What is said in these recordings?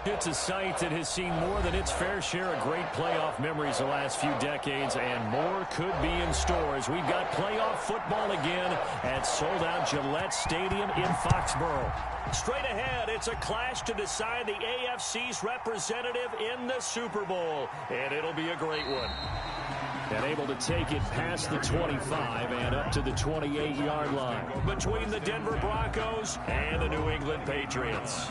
It's a site that has seen more than its fair share of great playoff memories the last few decades, and more could be in store as we've got playoff football again at sold-out Gillette Stadium in Foxborough. Straight ahead, it's a clash to decide the AFC's representative in the Super Bowl, and it'll be a great one. And able to take it past the 25 and up to the 28-yard line between the Denver Broncos and the New England Patriots.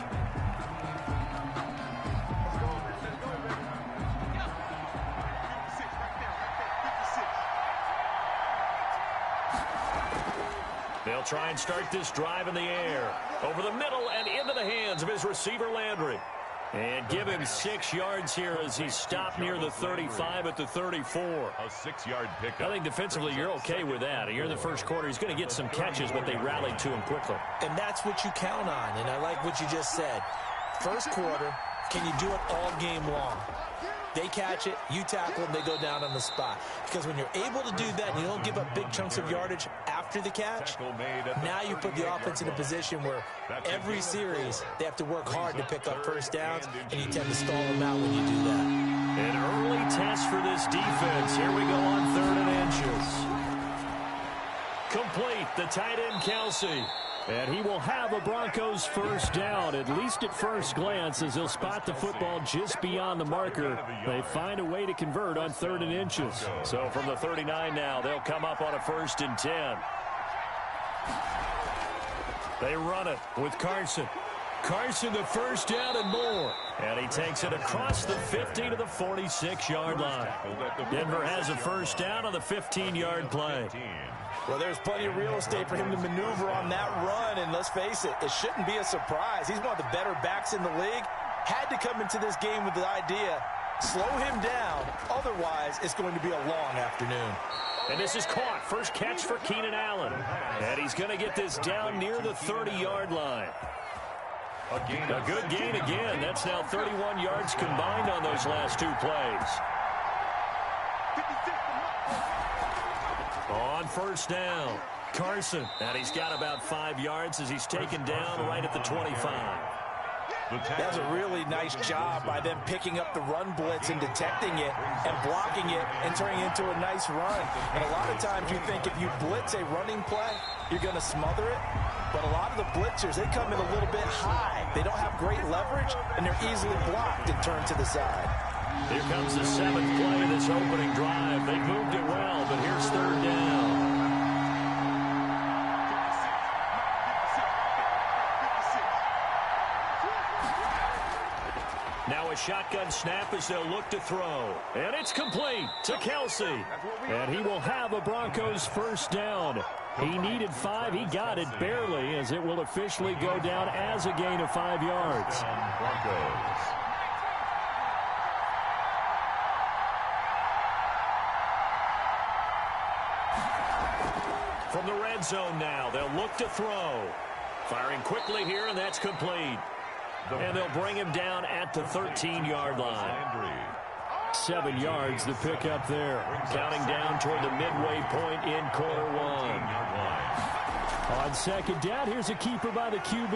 They'll try and start this drive in the air. Over the middle and into the hands of his receiver, Landry. And give him 6 yards here as he stopped near the 35 at the 34. A 6-yard pickup. I think defensively you're okay with that. Here in the first quarter, he's going to get some catches, but they rallied to him quickly. And that's what you count on, and I like what you just said. First quarter, can you do it all game long? They catch it, you tackle them, they go down on the spot. Because when you're able to do that and you don't give up big chunks of yardage after the catch, now you put the offense in a position where every series they have to work hard to pick up first downs, and you tend to stall them out when you do that. An early test for this defense. Here we go on 3rd and inches. Complete, the tight end Kelsey. And he will have a Broncos first down, at least at first glance, as he'll spot the football just beyond the marker. They find a way to convert on 3rd and inches. So from the 39 now, they'll come up on a 1st and 10. They run it with Carson. Carson, the first down and more. And he takes it across the 50 to the 46-yard line. Denver has a first down on the 15-yard play. Well, there's plenty of real estate for him to maneuver on that run, and let's face it, it shouldn't be a surprise. He's one of the better backs in the league. Had to come into this game with the idea, slow him down, otherwise it's going to be a long afternoon. And this is caught. First catch for Keenan Allen. And he's going to get this down near the 30-yard line. A good gain again. That's now 31 yards combined on those last 2 plays. On first down, Carson. And he's got about 5 yards as he's taken down right at the 25. That's a really nice job by them picking up the run blitz and detecting it and blocking it and turning it into a nice run. And a lot of times you think if you blitz a running play, you're going to smother it. But a lot of the blitzers, they come in a little bit high. They don't have great leverage, and they're easily blocked and turned to the side. Here comes the 7th play of this opening drive. They moved it well, but here's 3rd down. Now a shotgun snap as they'll look to throw. And it's complete to Kelsey. And he will have a Broncos first down. He needed 5. He got it barely, as it will officially go down as a gain of 5 yards. Broncos. From the red zone now, they'll look to throw. Firing quickly here, and that's complete. And they'll bring him down at the 13-yard line. 7 yards the pick up there. Counting down toward the midway point in quarter 1. On 2nd down, here's a keeper by the QB.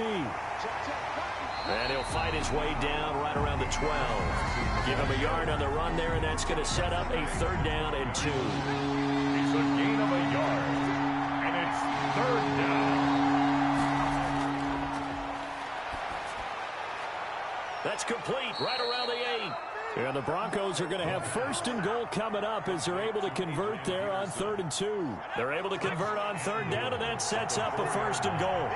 And he'll fight his way down right around the 12. Give him a yard on the run there, and that's going to set up a 3rd down and 2. It's a gain of a yard. And it's 3rd down. That's complete right around the 8. And the Broncos are going to have 1st and goal coming up as they're able to convert there on 3rd and 2. They're able to convert on 3rd down, and that sets up a 1st and goal.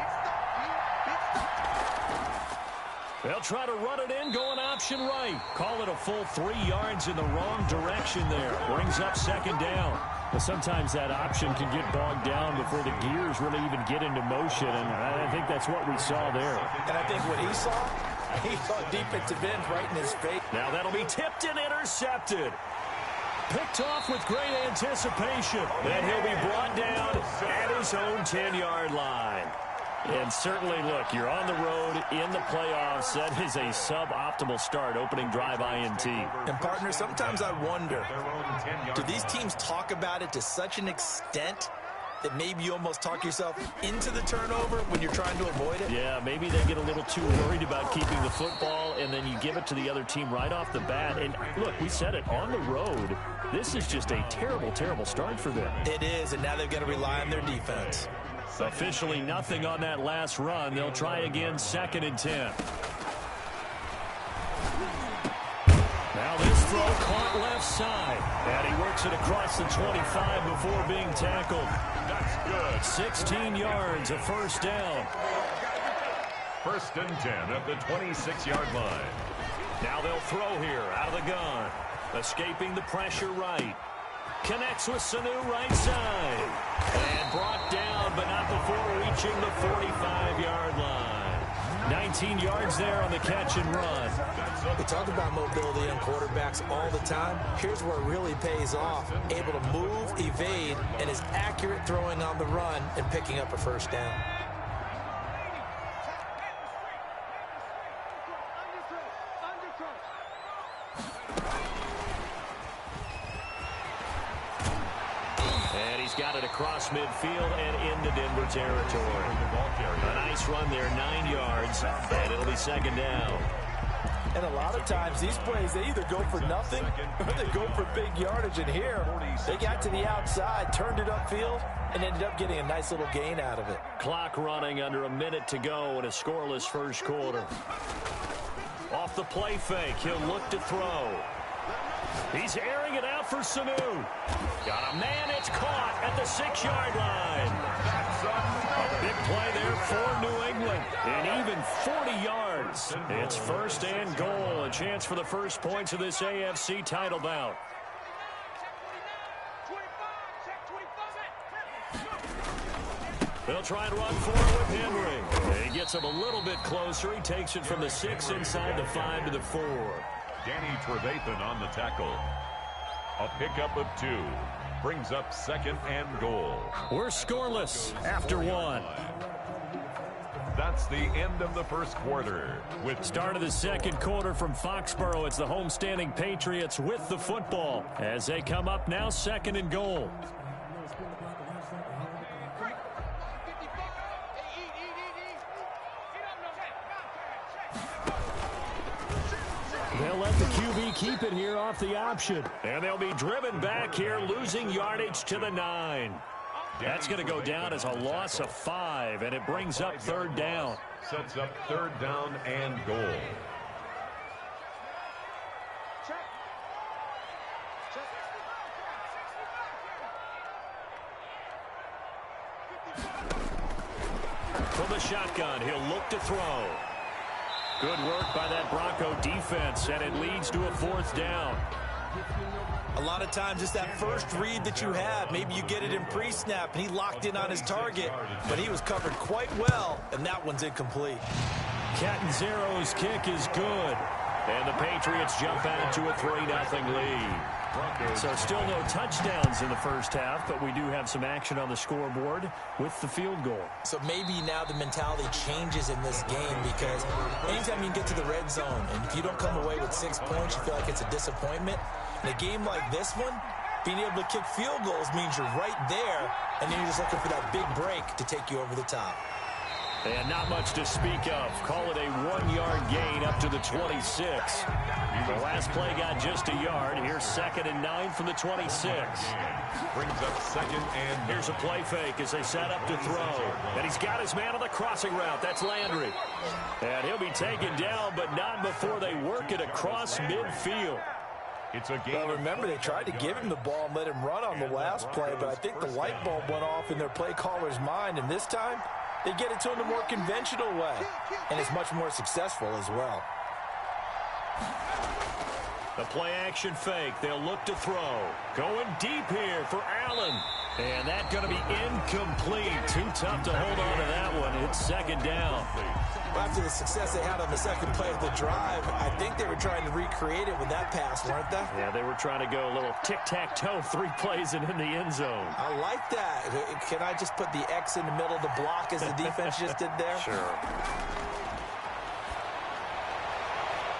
They'll try to run it in, going option right. Call it a full 3 yards in the wrong direction there. Brings up 2nd down. But sometimes that option can get bogged down before the gears really even get into motion, and I think that's what we saw there. And I think what he saw defensive end right in his face. Now that'll be tipped and intercepted. Picked off with great anticipation. Then he'll be brought down at his own 10-yard line. And certainly, look, you're on the road in the playoffs. That is a suboptimal start, opening drive INT. And, partner, sometimes I wonder, do these teams talk about it to such an extent that maybe you almost talk yourself into the turnover when you're trying to avoid it? Yeah, maybe they get a little too worried about keeping the football, and then you give it to the other team right off the bat. And, look, we said it, on the road, this is just a terrible, terrible start for them. It is, and now they've got to rely on their defense. Officially nothing on that last run. They'll try again, 2nd and 10. Now this throw caught left side. And he works it across the 25 before being tackled. That's good. 16 yards, a first down. 1st and 10 at the 26-yard line. Now they'll throw here out of the gun. Escaping the pressure right. Connects with Sanu right side. And brought down, but not before reaching the 45-yard line. 19 yards there on the catch and run. We talk about mobility on quarterbacks all the time. Here's where it really pays off. Able to move, evade, and is accurate throwing on the run and picking up a first down. Got it across midfield and into Denver territory. A nice run there, 9 yards, and it'll be 2nd down. And a lot of times these plays, they either go for nothing or they go for big yardage. And here, they got to the outside, turned it upfield, and ended up getting a nice little gain out of it. Clock running under a minute to go in a scoreless first quarter. Off the play fake, he'll look to throw. He's airing it out for Sanu. Got a man, it's caught at the 6-yard line. A big play there for New England. And even 40 yards. It's 1st and goal. A chance for the first points of this AFC title bout. They'll try and run for it with Henry. He gets him a little bit closer. He takes it from the 6 inside the 5 to the 4. Danny Trevathan on the tackle. A pickup of 2. Brings up 2nd and goal. We're scoreless after 1. That's the end of the first quarter. With start of the second quarter from Foxborough, it's the homestanding Patriots with the football as they come up now 2nd and goal. They'll let the QB keep it here off the option. And they'll be driven back here, losing yardage to the 9. That's going to go down as a loss of 5, and it brings up 3rd down. Sets up 3rd down and goal. From the shotgun, he'll look to throw. Good work by that Bronco defense, and it leads to a 4th down. A lot of times it's that first read that you have. Maybe you get it in pre-snap, and he locked in on his target, but he was covered quite well, and that one's incomplete. Catanzaro's kick is good, and the Patriots jump out to a 3-0 lead. So still no touchdowns in the first half, but we do have some action on the scoreboard with the field goal. So maybe now the mentality changes in this game, because anytime you can get to the red zone and if you don't come away with 6 points, you feel like it's a disappointment. In a game like this one, being able to kick field goals means you're right there, and then you're just looking for that big break to take you over the top. And not much to speak of. Call it a 1-yard gain up to the 26. The last play got just a yard. Here's 2nd and 9 from the 26. Brings up 2nd and 9. Here's a play fake as they set up to throw. And he's got his man on the crossing route. That's Landry. And he'll be taken down, but not before they work it across midfield. It's a game. Well, remember, they tried to give him the ball and let him run on the last play, but I think the light bulb went off in their play caller's mind, and this time they get it to him the more conventional way, and it's much more successful as well. The play-action fake. They'll look to throw. Going deep here for Allen. And that's going to be incomplete. Too tough to hold on to that one. It's second down. Well, after the success they had on the second play of the drive, I think they were trying to recreate it with that pass, weren't they? Yeah, they were trying to go a little tic-tac-toe, 3 plays and in the end zone. I like that. Can I just put the X in the middle of the block as the defense just did there? Sure.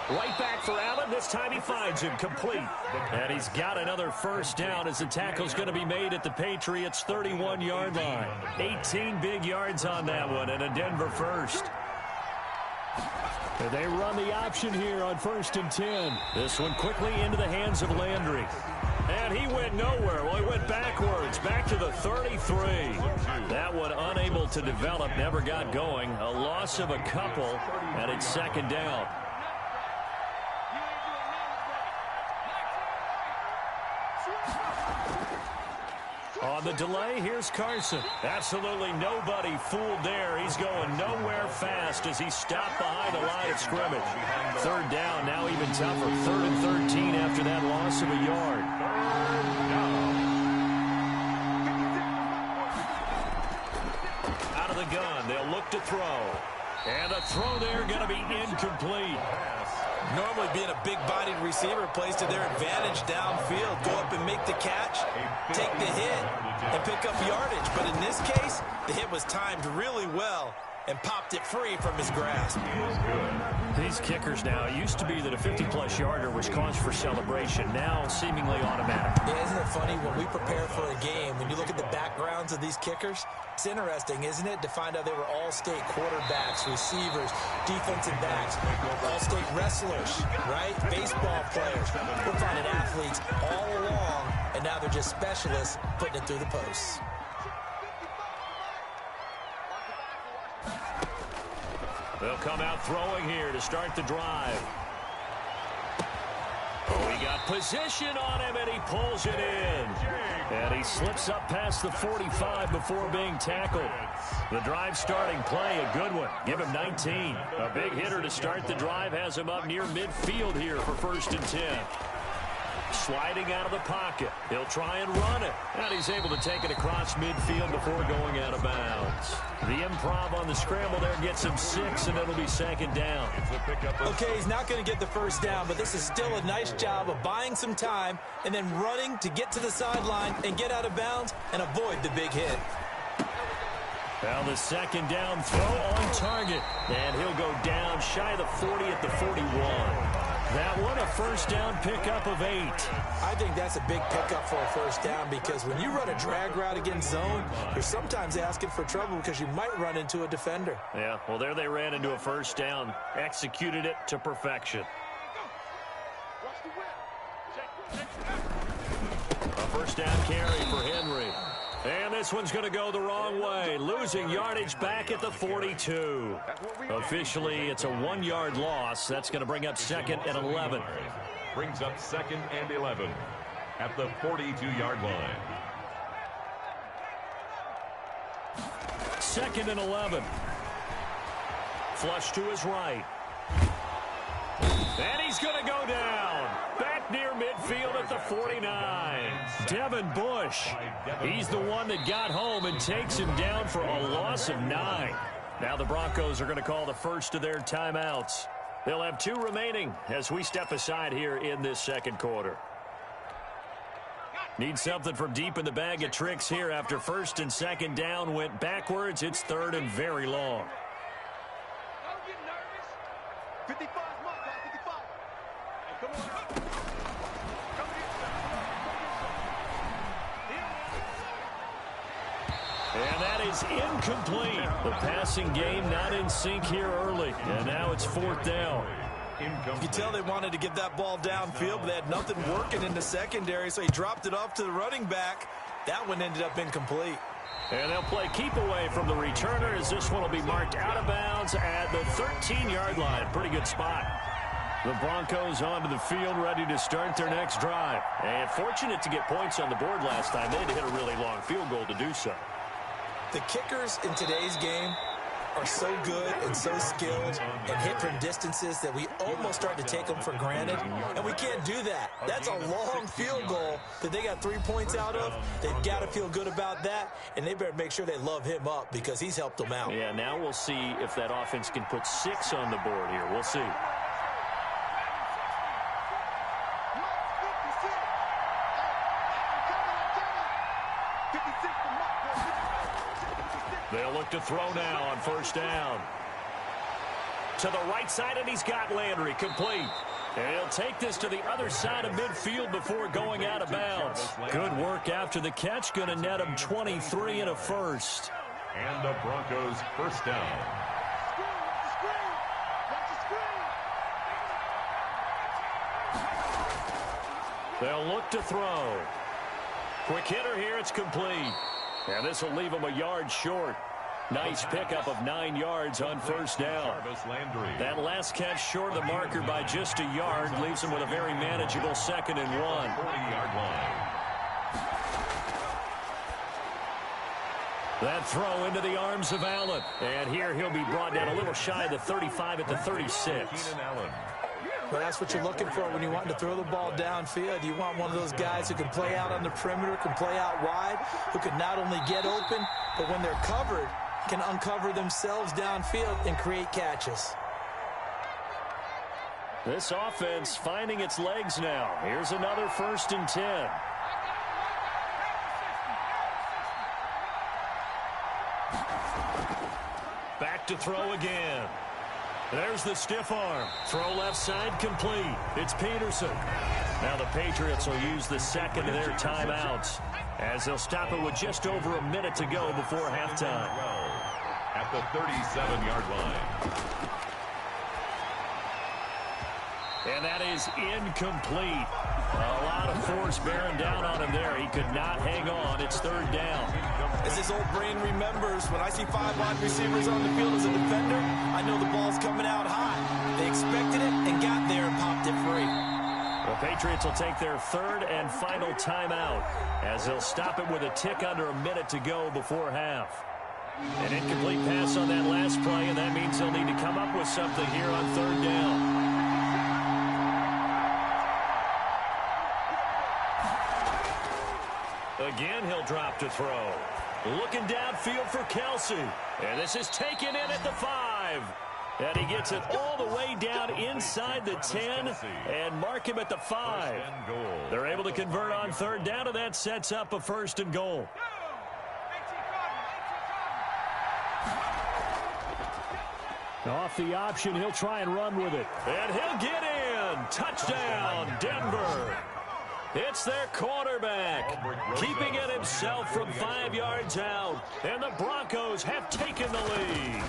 Right back for Allen. This time he finds him complete. And he's got another first down as the tackle's going to be made at the Patriots' 31-yard line. 18 big yards on that one and a Denver first. And they run the option here on 1st and 10. This one quickly into the hands of Landry. And he went nowhere. Well, he went backwards, back to the 33. That one unable to develop, never got going. A loss of a couple, and it's second down. On the delay, here's Carson. Absolutely nobody fooled there. He's going nowhere fast as he's stopped behind the line of scrimmage. Third down, now even tougher. 3rd and 13 after that loss of a yard. Out of the gun, they'll look to throw. And the throw there going to be incomplete. Normally being a big-bodied receiver plays to their advantage downfield. Go up and make the catch, take the hit, and pick up yardage. But in this case, the hit was timed really well and popped it free from his grasp. These kickers now, it used to be that a 50-plus yarder was cause for celebration. Now seemingly automatic. Yeah, isn't it funny when we prepare for a game, when you look at the backgrounds of these kickers, it's interesting, isn't it, to find out they were all-state quarterbacks, receivers, defensive backs, all-state wrestlers, right? Baseball players. We're finding athletes all along, and now they're just specialists putting it through the posts. They'll come out throwing here to start the drive. Oh, he got position on him, and he pulls it in. And he slips up past the 45 before being tackled. The drive starting play, a good one. Give him 19. A big hitter to start the drive has him up near midfield here for 1st and 10. Sliding out of the pocket. He'll try and run it. And he's able to take it across midfield before going out of bounds. The improv on the scramble there gets him 6, and it'll be second down. Okay, he's not going to get the first down, but this is still a nice job of buying some time and then running to get to the sideline and get out of bounds and avoid the big hit. Now the second down throw on target. And he'll go down shy of the 40 at the 41. That one, a first down pickup of 8. I think that's a big pickup for a first down because when you run a drag route against zone, you're sometimes asking for trouble because you might run into a defender. Yeah, well, there they ran into a first down. Executed it to perfection. A first down carry for Henry. And this one's going to go the wrong way. Losing yardage back at the 42. Officially, it's a 1-yard loss. That's going to bring up 2nd and 11. Brings up 2nd and 11 at the 42-yard line. 2nd and 11. Flush to his right. And he's going to go down. Back near midfield at the 49. Devin Bush. He's the one that got home and takes him down for a loss of 9. Now the Broncos are going to call the first of their timeouts. They'll have 2 remaining as we step aside here in this second quarter. Need something from deep in the bag of tricks here after 1st and 2nd down went backwards. It's 3rd and very long. And that is incomplete. The passing game not in sync here early. And now it's 4th down. You can tell they wanted to get that ball downfield, but they had nothing working in the secondary, so he dropped it off to the running back. That one ended up incomplete. And they'll play keep away from the returner as this one will be marked out of bounds at the 13-yard line. Pretty good spot. The Broncos onto the field ready to start their next drive. And fortunate to get points on the board last time. They had to hit a really long field goal to do so. The kickers in today's game are so good and so skilled and hit from distances that we almost start to take them for granted, and we can't do that. That's a long field goal that they got 3 points out of. They've got to feel good about that, and they better make sure they love him up because he's helped them out. Yeah, now we'll see if that offense can put 6 on the board here. We'll see. They'll look to throw now on first down. To the right side, and he's got Landry complete. And he'll take this to the other side of midfield before going out of bounds. Good work after the catch. Going to net him 23 and a first. And the Broncos first down. They'll look to throw. Quick hitter here. It's complete. And this will leave him a yard short. Nice pickup of 9 yards on first down. That last catch short of the marker by just a yard leaves him with a very manageable 2nd and 1. 40-yard line. That throw into the arms of Allen. And here he'll be brought down a little shy of the 35 at the 36. Well, that's what you're looking for when you want to throw the ball downfield. You want one of those guys who can play out on the perimeter, can play out wide, who can not only get open, but when they're covered, can uncover themselves downfield and create catches. This offense finding its legs now. Here's another 1st and 10. Back to throw again. There's the stiff arm. Throw left side complete. It's Peterson. Now the Patriots will use the 2nd of their timeouts as they'll stop it with just over a minute to go before halftime. At the 37-yard line. And that is incomplete. A lot of force bearing down on him there. He could not hang on. It's 3rd down. As his old brain remembers, when I see 5 wide receivers on the field as a defender, I know the ball's coming out high. They expected it and got there and popped it free. The Patriots will take their 3rd and final timeout as they'll stop it with a tick under a minute to go before half. An incomplete pass on that last play, and that means they'll need to come up with something here on 3rd down. Again, he'll drop to throw. Looking downfield for Kelsey. And this is taken in at the 5. And he gets it all the way down inside the 10 and mark him at the 5. They're able to convert on 3rd down, and that sets up a 1st and goal. Off the option, he'll try and run with it. And he'll get in. Touchdown, Denver. It's their quarterback, keeping it himself from 5 yards out. And the Broncos have taken the lead.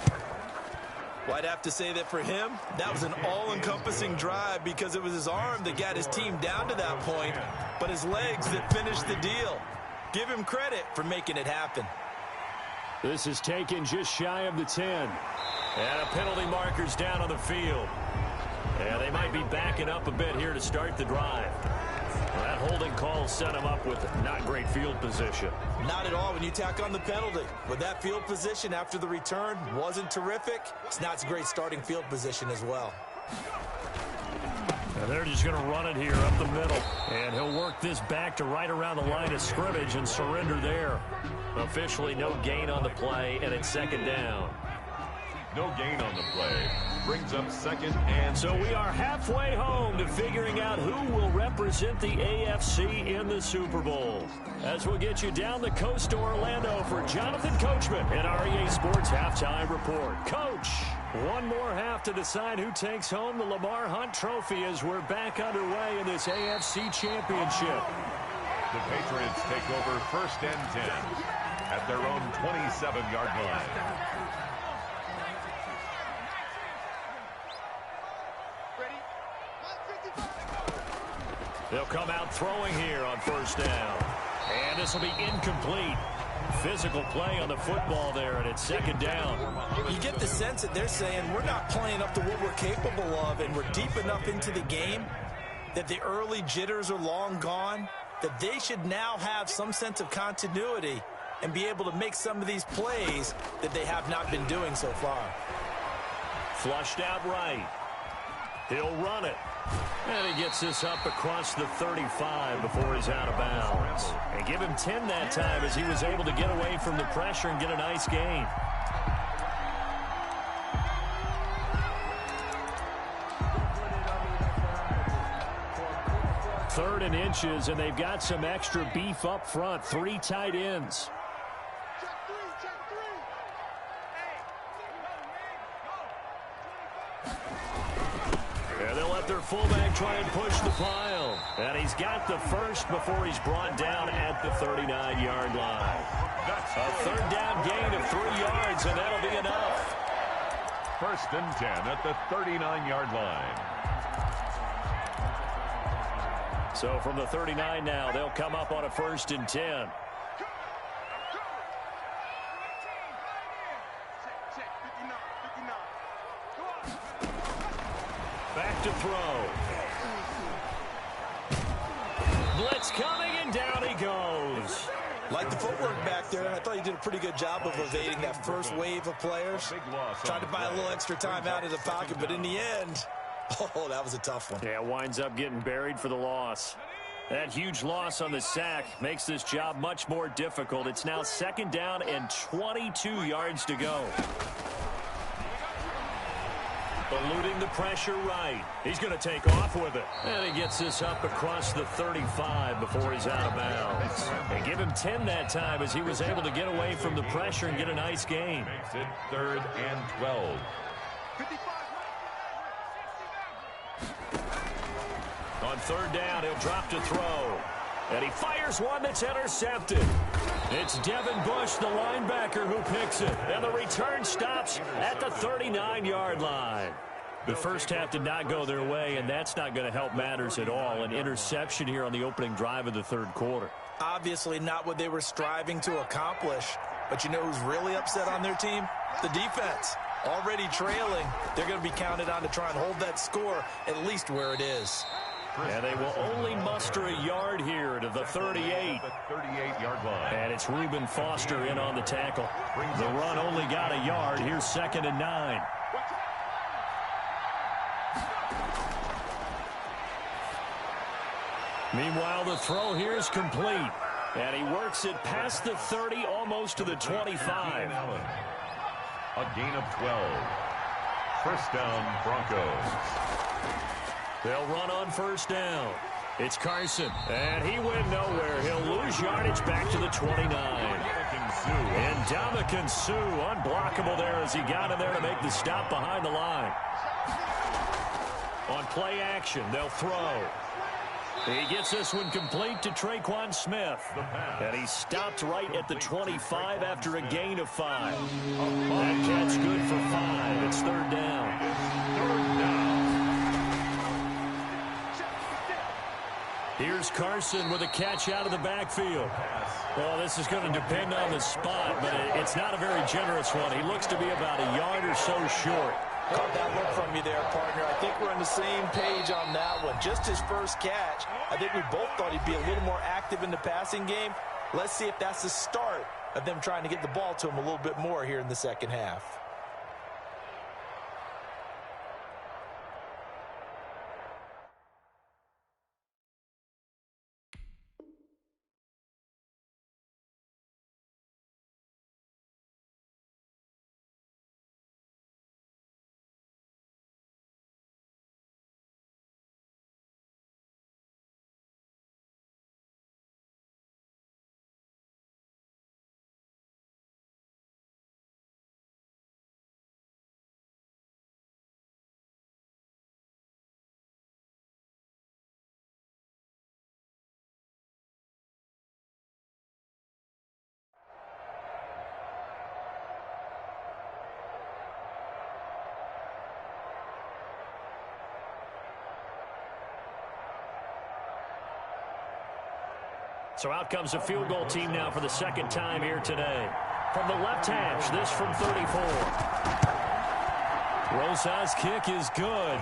Well, I'd have to say that for him, that was an all-encompassing drive because it was his arm that got his team down to that point, but his legs that finished the deal. Give him credit for making it happen. This is taken just shy of the 10. And a penalty marker's down on the field. And they might be backing up a bit here to start the drive. That holding call set him up with not great field position. Not at all when you tack on the penalty. But that field position after the return wasn't terrific. It's not a great starting field position as well. And they're just going to run it here up the middle. And he'll work this back to right around the line of scrimmage and surrender there. Officially no gain on the play, and it's 2nd down. No gain on the play. Brings up 2nd and... So we are halfway home to figuring out who will represent the AFC in the Super Bowl. As we'll get you down the coast to Orlando for Jonathan Coachman in our EA Sports Halftime Report. Coach, one more half to decide who takes home the Lamar Hunt Trophy as we're back underway in this AFC Championship. The Patriots take over 1st and 10 at their own 27-yard line. They'll come out throwing here on 1st down. And this will be incomplete. Physical play on the football there, and it's 2nd down. You get the sense that they're saying we're not playing up to what we're capable of, and we're deep enough into the game that the early jitters are long gone, that they should now have some sense of continuity and be able to make some of these plays that they have not been doing so far. Flushed out right. He'll run it. And he gets this up across the 35 before he's out of bounds. And give him 10 that time as he was able to get away from the pressure and get a nice gain. Third and inches, and they've got some extra beef up front. 3 tight ends. And they'll let their fullback try and push the pile. And he's got the first before he's brought down at the 39-yard line. A third down gain of 3 yards, and that'll be enough. 1st and 10 at the 39-yard line. So from the 39 now, they'll come up on a 1st and 10. Back to throw. Blitz coming, and down he goes. Like the footwork back there, I thought he did a pretty good job of evading that first wave of players. Tried to buy a little extra time out of the pocket, but in the end, oh, that was a tough one. Yeah, winds up getting buried for the loss. That huge loss on the sack makes this job much more difficult. It's now 2nd down and 22 yards to go. Eluding the pressure right. He's going to take off with it. And he gets this up across the 35 before he's out of bounds. And give him 10 that time as he was able to get away from the pressure and get a nice gain. Makes it 3rd and 12. On 3rd down, he'll drop to throw. And he fires one that's intercepted. It's Devin Bush, the linebacker, who picks it. And the return stops at the 39-yard line. The first half did not go their way, and that's not going to help matters at all. An interception here on the opening drive of the 3rd quarter. Obviously not what they were striving to accomplish. But you know who's really upset on their team? The defense. Already trailing. They're going to be counted on to try and hold that score at least where it is. And they will only muster a yard here to the 38. The 38-yard line. And it's Reuben Foster in on the tackle. The run only got a yard. Here's 2nd and 9. Meanwhile, the throw here is complete. And he works it past the 30, almost to the 25. A gain of 12. 1st down, Broncos. They'll run on 1st down. It's Carson, and he went nowhere. He'll lose yardage back to the 29. And Ndamukong Suh, unblockable there as he got in there to make the stop behind the line. On play action, they'll throw. He gets this one complete to Traquan Smith. And he stopped right at the 25 after a gain of 5. That catch good for 5. It's 3rd down. 3rd down. Here's Carson with a catch out of the backfield. Well, this is going to depend on the spot, but it's not a very generous one. He looks to be about a yard or so short. Caught that look from you there, partner. I think we're on the same page on that one. Just his first catch. I think we both thought he'd be a little more active in the passing game. Let's see if that's the start of them trying to get the ball to him a little bit more here in the 2nd half. So out comes a field goal team now for the 2nd time here today. From the left hash, this from 34. Rosa's kick is good.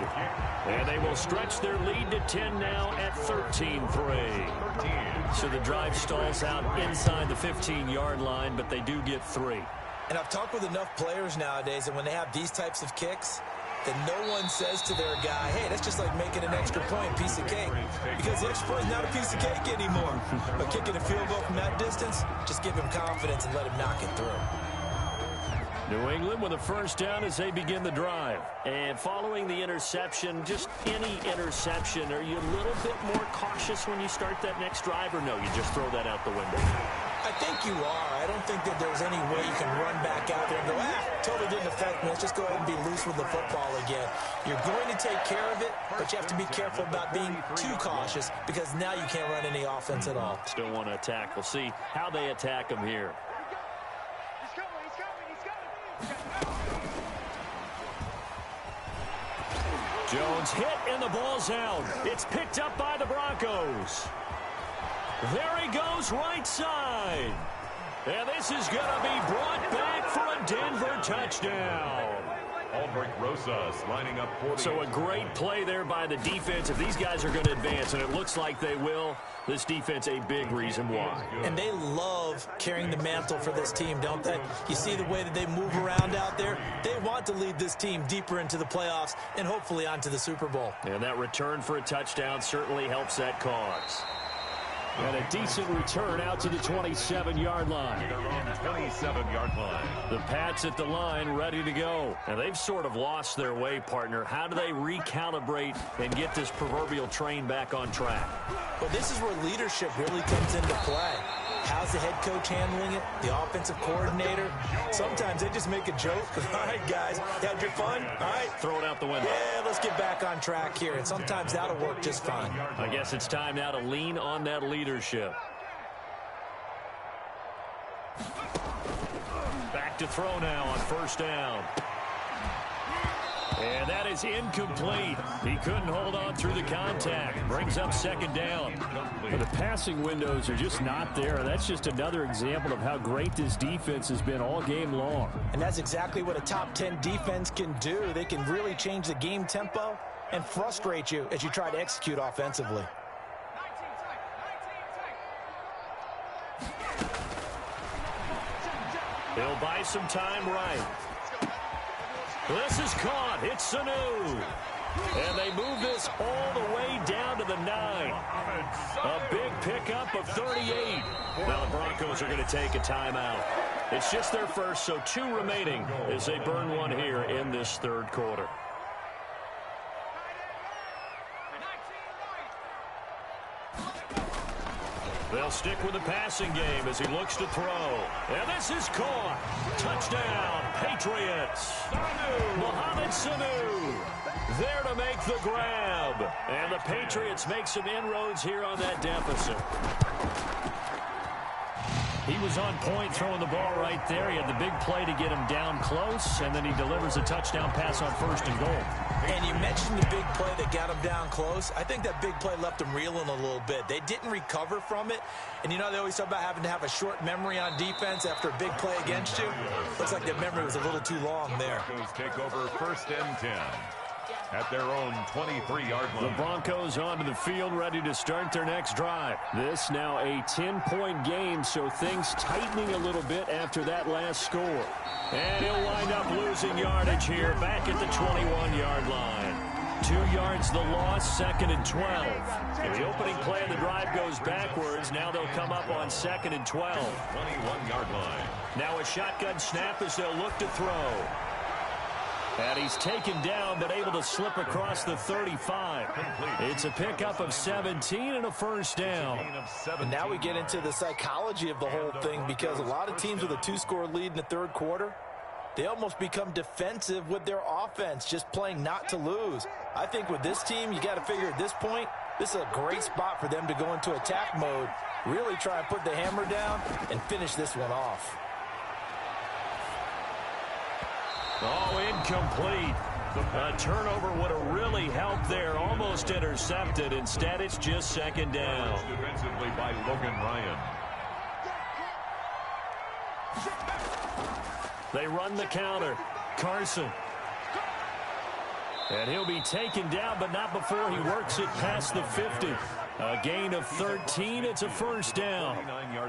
And they will stretch their lead to 10 now at 13-3. So the drive stalls out inside the 15-yard line, but they do get 3. And I've talked with enough players nowadays, and when they have these types of kicks, that no one says to their guy, hey, that's just like making an extra point, piece of cake. Because the extra point is not a piece of cake anymore. But kicking a field goal from that distance, just give him confidence and let him knock it through. New England with a first down as they begin the drive. And following the interception, just any interception, are you a little bit more cautious when you start that next drive, or no, you just throw that out the window? I think you are. I don't think that there's any way you can run back out there and go, totally didn't affect me. Let's just go ahead and be loose with the football again. You're going to take care of it, but you have to be careful about being too cautious because now you can't run any offense at all. Still want to attack. We'll see how they attack them here. Jones hit and the ball's out. It's picked up by the Broncos. There he goes right side. And this is going to be brought back for a Denver touchdown. Aldrich Rosas lining up 40. So a great play there by the defense. If these guys are going to advance, and it looks like they will, this defense a big reason why. And they love carrying the mantle for this team, don't they? You see the way that they move around out there? They want to lead this team deeper into the playoffs and hopefully onto the Super Bowl. And that return for a touchdown certainly helps that cause. And a decent return out to the 27-yard line. Their own 27-yard line. The Pats at the line ready to go. And they've sort of lost their way, partner. How do they recalibrate and get this proverbial train back on track? Well, this is where leadership really comes into play. How's the head coach handling it? The offensive coordinator? Sometimes they just make a joke. All right, guys, you had your fun? All right. Throw it out the window. Yeah, let's get back on track here. And sometimes that'll work just fine. I guess it's time now to lean on that leadership. Back to throw now on first down. And that is incomplete. He couldn't hold on through the contact. Brings up second down. But the passing windows are just not there. That's just another example of how great this defense has been all game long. And that's exactly what a top 10 defense can do. They can really change the game tempo and frustrate you as you try to execute offensively. He'll buy some time right. This is caught. It's Sanu. And they move this all the way down to the 9. A big pickup of 38. Now the Broncos are going to take a timeout. It's just their first, so 2 remaining as they burn one here in this third quarter. They'll stick with the passing game as he looks to throw. And this is caught. Touchdown, Patriots. Mohamed Sanu there to make the grab. And the Patriots make some inroads here on that deficit. He was on point throwing the ball right there. He had the big play to get him down close, and then he delivers a touchdown pass on first and goal. And you mentioned the big play that got him down close. I think that big play left him reeling a little bit. They didn't recover from it. And you know, they always talk about having to have a short memory on defense after a big play against you. Looks like that memory was a little too long there. Broncos take over first and 10 at their own 23-yard line. The Broncos onto the field, ready to start their next drive. This now a 10-point game, so things tightening a little bit after that last score. And he'll wind up losing yardage here back at the 21-yard line. 2 yards the loss, second and 12. And the opening play of the drive goes backwards. Now they'll come up on second and 12. 21-yard line. Now a shotgun snap as they'll look to throw. And he's taken down, but able to slip across the 35. It's a pickup of 17 and a first down. And now we get into the psychology of the whole thing, because a lot of teams with a 2-score lead in the third quarter, they almost become defensive with their offense, just playing not to lose. I think with this team, you got to figure at this point, this is a great spot for them to go into attack mode, really try and put the hammer down and finish this one off. Oh, incomplete. A turnover would have really helped there. Almost intercepted. Instead, it's just second down. Defensively by Logan Ryan. They run the counter. Carson. And he'll be taken down, but not before he works it past the 50. A gain of 13. It's a first down.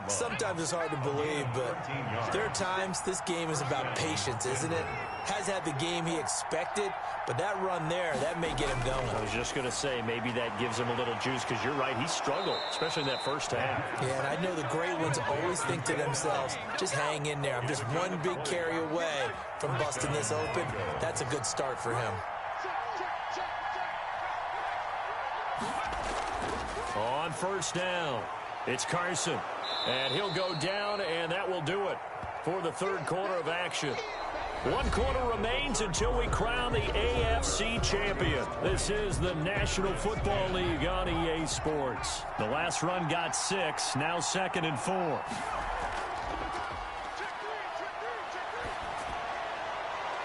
Sometimes it's hard to believe, but there are times this game is about patience, isn't it? Has had the game he expected, but that run there, that may get him going. I was just going to say, maybe that gives him a little juice, because you're right, he struggled, especially in that first half. Yeah, and I know the great ones always think to themselves, just hang in there. I'm just one big carry away from busting this open. That's a good start for him. On first down, it's Carson. And he'll go down, and that will do it for the third quarter of action. 1 quarter remains until we crown the AFC champion. This is the National Football League on EA Sports. The last run got 6, now 2nd and 4.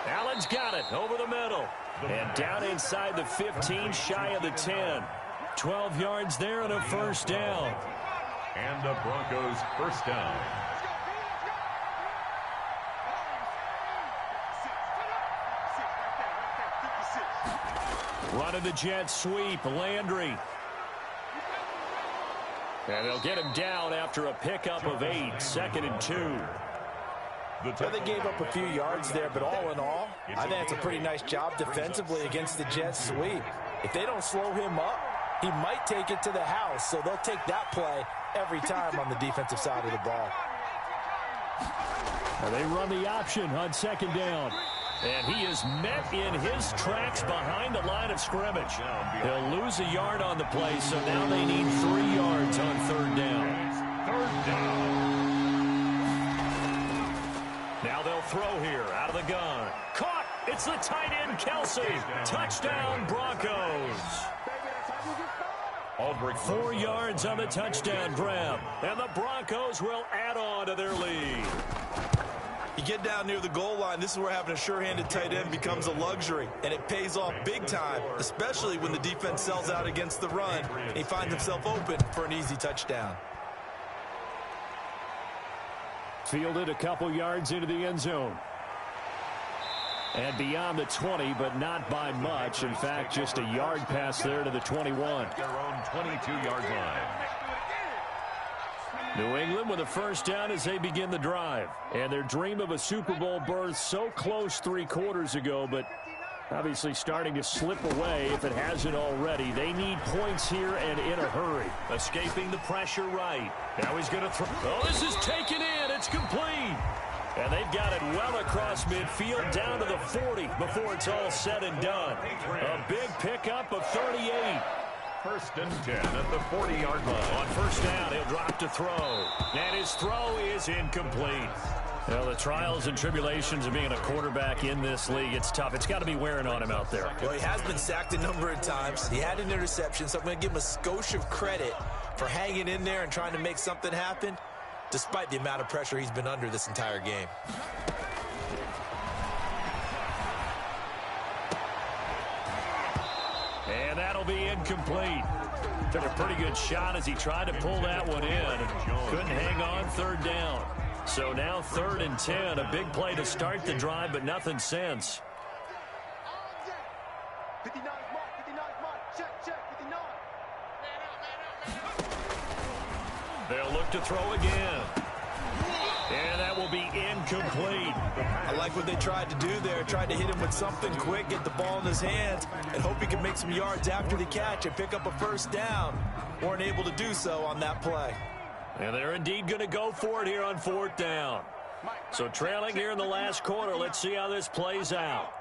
Allen's got it over the middle. And down inside the 15, shy of the 10. 12 yards there and a first down. And the Broncos first down. Running the jet sweep, Landry. And they'll get him down after a pickup of 8, 2nd and 2. Well, they gave up a few yards there, but all in all, I think that's a pretty nice job defensively against the jet sweep. If they don't slow him up, he might take it to the house, so they'll take that play every time on the defensive side of the ball. Well, they run the option on 2nd down. And he is met in his tracks behind the line of scrimmage. He'll lose a yard on the play, so now they need 3 yards on 3rd down. 3rd down. Now they'll throw here out of the gun. Caught! It's the tight end, Kelsey. Touchdown, Broncos. 4 yards on the touchdown grab. And the Broncos will add on to their lead. You get down near the goal line, this is where having a sure-handed tight end becomes a luxury, and it pays off big time, especially when the defense sells out against the run, and he finds himself open for an easy touchdown. Fielded a couple yards into the end zone. And beyond the 20, but not by much. In fact, just a yard pass there to the 21. Their own 22-yard line. New England with a first down as they begin the drive. And their dream of a Super Bowl berth so close 3 quarters ago, but obviously starting to slip away if it hasn't already. They need points here and in a hurry. Escaping the pressure right. Now he's going to throw. Oh, this is taken in. It's complete. And they've got it well across midfield down to the 40 before it's all said and done. A big pickup of 38. 1st and 10 at the 40-yard line. On first down, he'll drop to throw. And his throw is incomplete. Well, the trials and tribulations of being a quarterback in this league, it's tough. It's got to be wearing on him out there. Well, he has been sacked a number of times. He had an interception, so I'm going to give him a skosh of credit for hanging in there and trying to make something happen, despite the amount of pressure he's been under this entire game. And that'll be incomplete. Took a pretty good shot as he tried to pull that one in. Couldn't hang on 3rd down. So now 3rd and 10. A big play to start the drive, but nothing since. They'll look to throw again. And that will be incomplete. I like what they tried to do there. Tried to hit him with something quick, get the ball in his hands, and hope he can make some yards after the catch and pick up a first down. Weren't able to do so on that play. And they're indeed going to go for it here on 4th down. So trailing here in the last quarter, let's see how this plays out.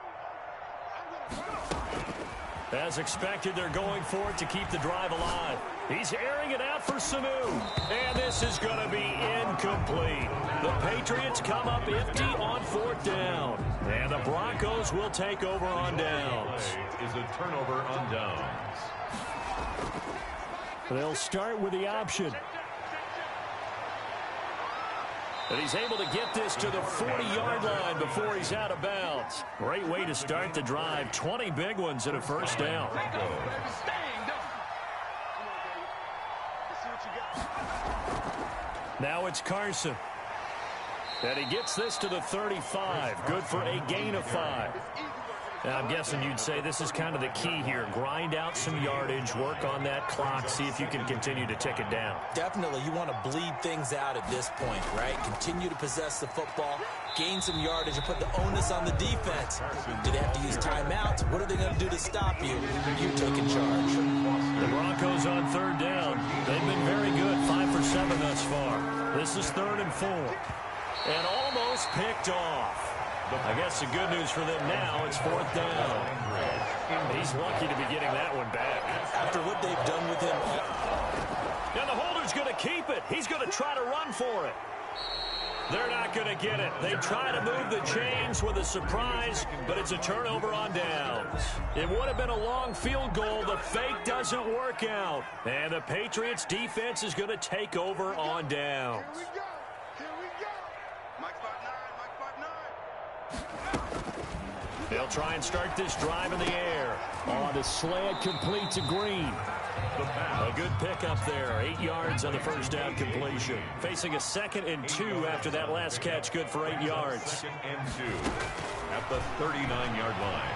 As expected, they're going for it to keep the drive alive. He's airing it out for Sanu. And this is going to be incomplete. The Patriots come up empty on 4th down. And the Broncos will take over on downs. Is a turnover on downs. They'll start with the option. And he's able to get this to the 40-yard line before he's out of bounds. Great way to start the drive. 20 big ones at a first down. Now it's Carson. And he gets this to the 35. Good for a gain of 5. I'm guessing you'd say this is kind of the key here. Grind out some yardage, work on that clock, see if you can continue to tick it down. Definitely. You want to bleed things out at this point, right? Continue to possess the football, gain some yardage, and put the onus on the defense. Do they have to use timeouts? What are they going to do to stop you? You take in charge. The Broncos on third down. They've been very good, 5 for 7 thus far. This is 3rd and 4. And almost picked off. I guess the good news for them now, it's 4th down. He's lucky to be getting that one back. After what they've done with him. And the holder's going to keep it. He's going to try to run for it. They're not going to get it. They try to move the chains with a surprise, but it's a turnover on downs. It would have been a long field goal. The fake doesn't work out. And the Patriots defense is going to take over on downs. They'll try and start this drive in the air. On the slant, complete to Green. A good pickup there. 8 yards on the first down completion. Facing a 2nd and 2 after that last catch. Good for 8 yards. 2nd and 2 at the 39-yard line.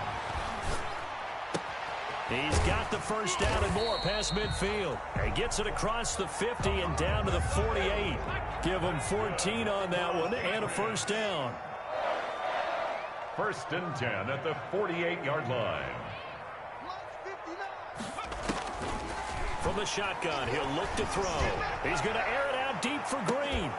He's got the first down and more past midfield. He gets it across the 50 and down to the 48. Give him 14 on that one and a first down. 1st and 10 at the 48-yard line. From the shotgun, he'll look to throw. He's going to air it out deep for Green.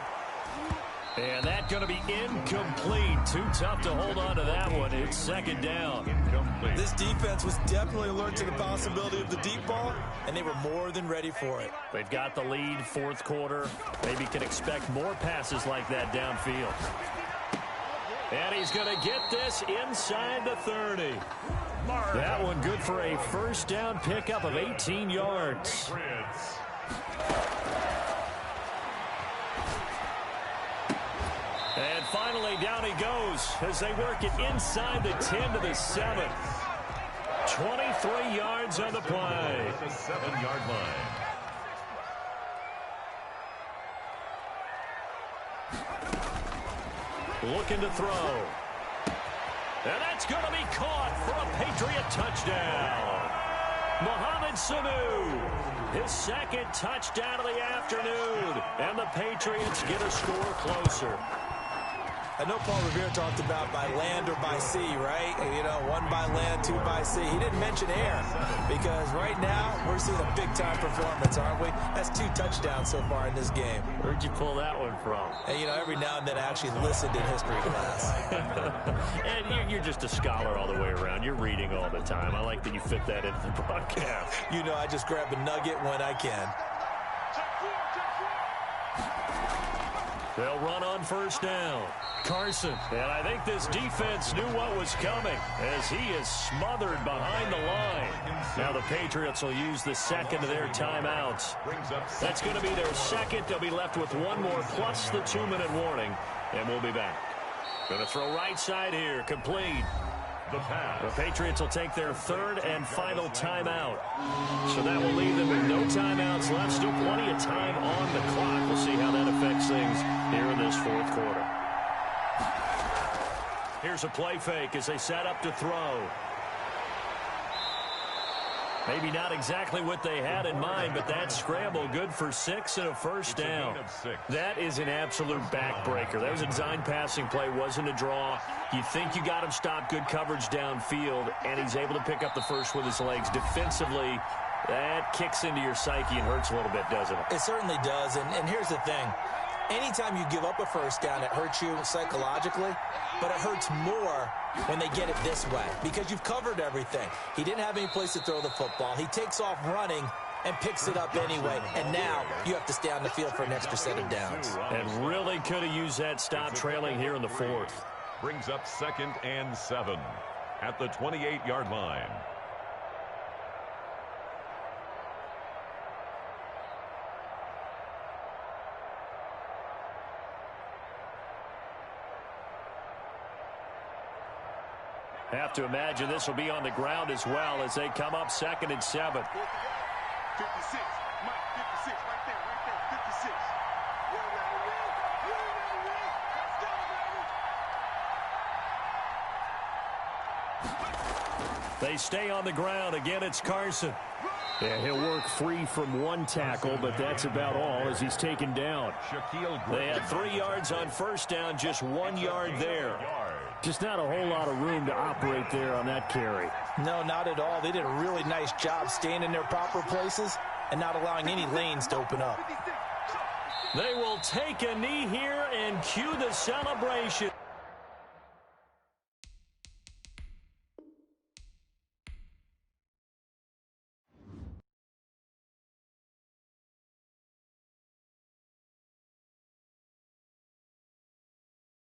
And that's going to be incomplete. Too tough to hold on to that one. It's 2nd down. Incomplete. This defense was definitely alert to the possibility of the deep ball, and they were more than ready for it. They've got the lead, 4th quarter. Maybe can expect more passes like that downfield. And he's going to get this inside the 30. That one good for a first down pickup of 18 yards. And finally, down he goes as they work it inside the 10 to the 7. 23 yards on the play. The 7-yard line. Looking to throw. And that's going to be caught for a Patriot touchdown. Mohamed Sanu, his 2nd touchdown of the afternoon. And the Patriots get a score closer. I know Paul Revere talked about by land or by sea, right? You know, 1 by land, 2 by sea. He didn't mention air because right now we're seeing a big-time performance, aren't we? That's 2 touchdowns so far in this game. Where'd you pull that one from? And, you know, every now and then I actually listened in history class. And you're just a scholar all the way around. You're reading all the time. I like that you fit that into the broadcast. You know, I just grab a nugget when I can. They'll run on first down. Carson. And I think this defense knew what was coming as he is smothered behind the line. Now the Patriots will use the 2nd of their timeouts. That's going to be their 2nd. They'll be left with 1 more plus the 2-minute warning. And we'll be back. Going to throw right side here. Complete. The Patriots will take their 3rd and final timeout. So that will leave them with no timeouts left. Still plenty of time on the clock. We'll see how that affects things here in this 4th quarter. Here's a play fake as they set up to throw. Maybe not exactly what they had in mind, but that scramble good for 6 and a first down. That is an absolute backbreaker. That was a design passing play, wasn't a draw. You think you got him stopped, good coverage downfield, and he's able to pick up the first with his legs. Defensively, that kicks into your psyche and hurts a little bit, doesn't it? It certainly does, and here's the thing. Anytime you give up a first down, it hurts you psychologically, but it hurts more when they get it this way because you've covered everything. He didn't have any place to throw the football. He takes off running and picks it up anyway, and now you have to stay on the field for an extra set of downs. And really could have used that stop trailing here in the 4th. Brings up 2nd and 7 at the 28-yard line. Have to imagine this will be on the ground as well as they come up 2nd and 7. 56. Mike, 56. Right there. 56. Let's go, baby. They stay on the ground. Again, it's Carson. Yeah, he'll work free from one tackle, but that's about all as he's taken down. They had 3 yards on first down, just 1 yard there. Just not a whole lot of room to operate there on that carry. No, not at all. They did a really nice job staying in their proper places and not allowing any lanes to open up. They will take a knee here and cue the celebration.